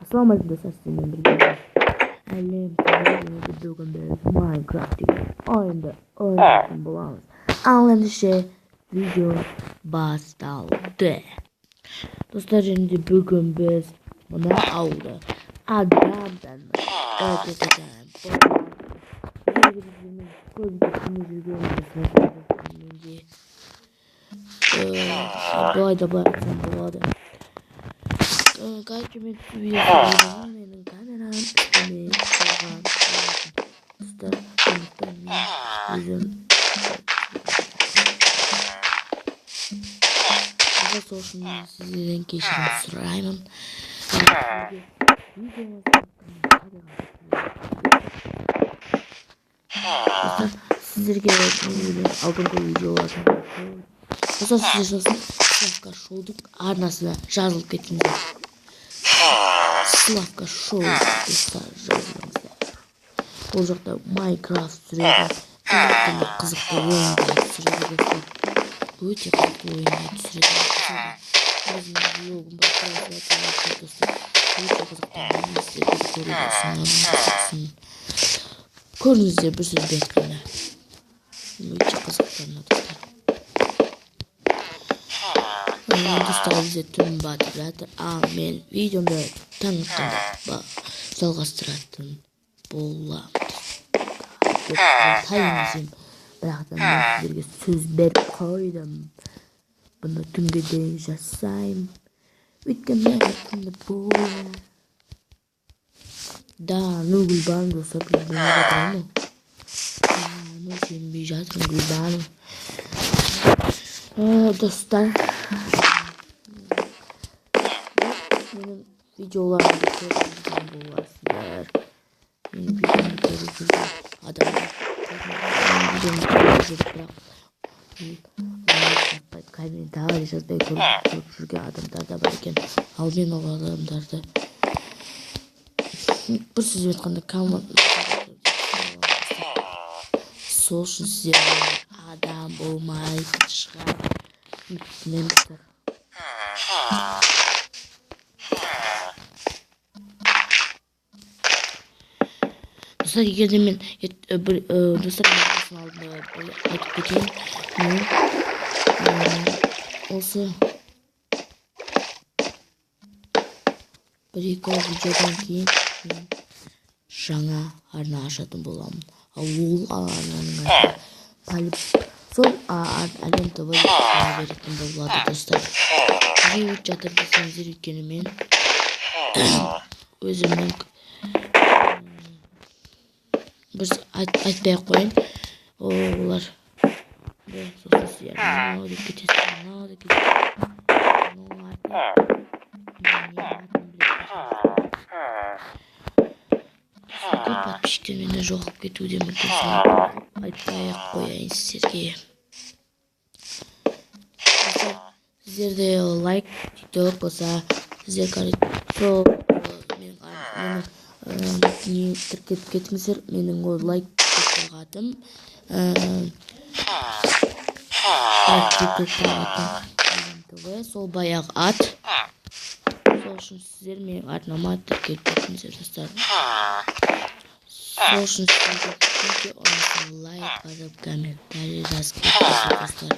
Assalamualaikum dostlar, sizinle birlikte Әлем тәңірі бүгін біз Minecraft деген ойынды ойнайтын боламыз. Ал ендеше видео басталды. Достар, енді бүгін біз мына ауылды адамдан былай да барсам болады. Короче, мен менің камерам үстіме қойған достар, сондықтан мен өзім сол үшін сіздерден кешірім сұраймын. Достар, сіздерге алдыңғы видеолардан достар, сіздер сосын Славка Шоудың арнасына жазылып кетіңіздер. Славка Шоу жазылыңыздар. Ол жақта Майнкрафт түсіреді, түрлі қызықты ойындар түсіреді достар. Өте қызықты ойындар түсіреді. Өзімнің влогым бар, достар. Өте қызықты ойындар көріңіздер, бір сөзбен айтқанда. Өте қызықты достар. Достар, бізде түн батып жатыр, ал мен видеомды таңертеңде жалғастыратын боламын. Тайынсым, бірақ та мен сіздерге сөз беріп қойдым. Бұны түнге дейін жасаймын. Өйткені түнде болады. Да, гүлбаным достар, гүлбаным жатырмын. Сенбей жатырмын гүлбаным. Достар, менің видеоларымды көріп жүрген боласыздар. Менің видеомды көріп жүрген адамдар видеомды көріп жүріп, бірақ комментарий жазбай көріп жүрген адамдар да бар екен. Ал мен ол адамдарды бір сөзбен айтқанда сол үшін сіздер адам болмайтын шығар. Үміттенемін. Достар, егер де мен достар алдында айтып кетейін, осы бір-екі видеодан кейін жаңа арна ашатын боламын. Ол арнаның аты сол Әлем ТВ беретін болады достар. Не өтіп жатыр десеңіздер, өйткені мен өзімнің біз айтпай-ақ қойын. Олар сосын сіздер мынау деп кетесіздер, мынау деп подписчиктер мені жоғалып кетуде мүмкін, айтпай-ақ қояйын сіздерге. Сіздерде лайк, тикток болса, сіздер сол мені тіркетіп кетіңіздер. Менің ол лайк тикток атым сол баяғы ат. Сол үшін сіздер менің атыма тіркетіп кетіңіздер достар. Сол үшін сіздерге видео ұнаса лайк жазып, комментарий жазып кетіңіздер достар.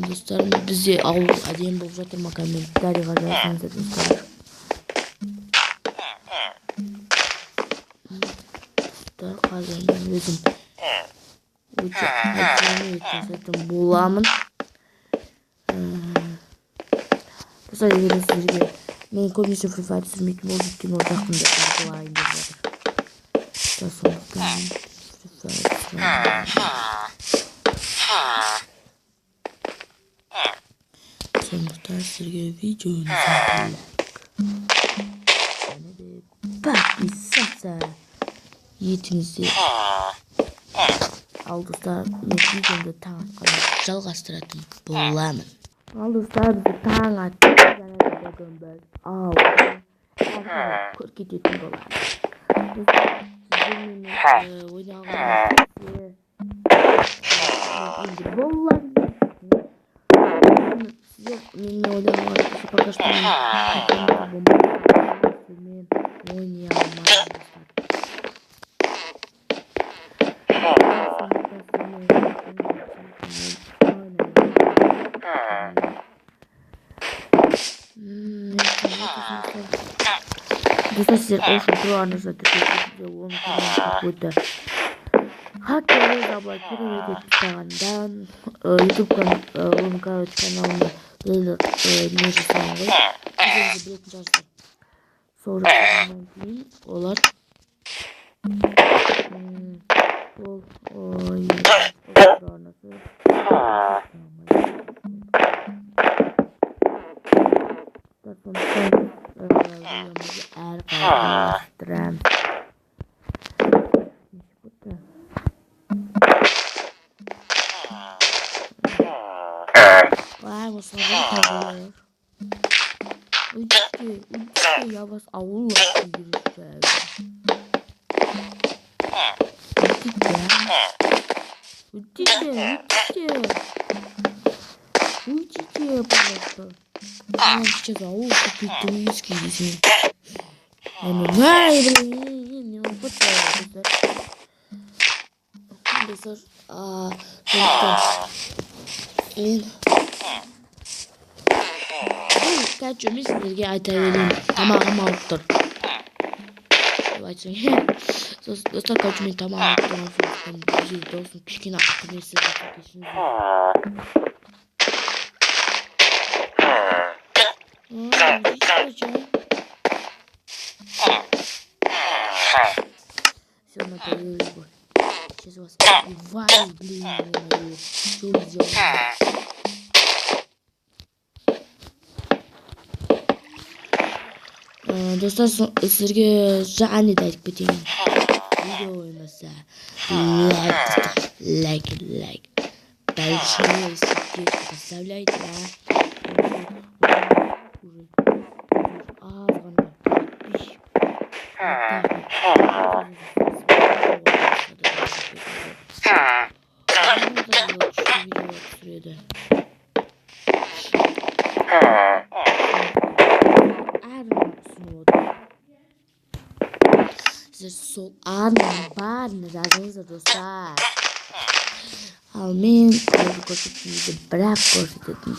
Достар, бізде ауыл әдемі болып жатыр ма, комментарийға жазыңыздар достар. Достар, қазір мен өзім өте әдемі жасайтын боламын. Достар, егер сіздерге мен көбінесе Free Fire түсірмейтін болып өткен ол жақында арқылайын деп жатыр. Сондықтан Free Fire сондықтан сіздерге видеоны салайық. Және де подписаться етіңіздер. Ал достар, мен видеомды таң атқанда жалғастыратын боламын. Ал достар, бізді таң атты және де бүгін біз көркететін боламыз. Сіздермен ойнағанымыз size benimle oynayalım arkadaşlar. Poker Stone'un bomba oynayalım arkadaşlar. Достаточно очень правильно он какой-то хакеры заблокировали Инстаграмдан YouTube каналына не жасағанға видеоны білетін жазды. Сол жасағаннан кейін олар я вас аула переезжаю. Уйдите, пожалуйста. Я сейчас аула какие-то риски здесь. Я не знаю, блин, не упытаю. Kaçıyorum sizlerge aytayım. Tamam alıp dur. Давайте. Dostlar kaçmayın tamam alıp dur. Bizi dostum kişkin hakkını sizlerge. Все, надоело его. Сейчас вас убиваю, блин, что вы делаете? Достар сіздерге жаңа да айтып кетейін. Видео болмаса лайк большое сердечко поставляйте, Сол барын жазыңыздар достар. Ал мен қазір көрсететінімді бірақ көрсететін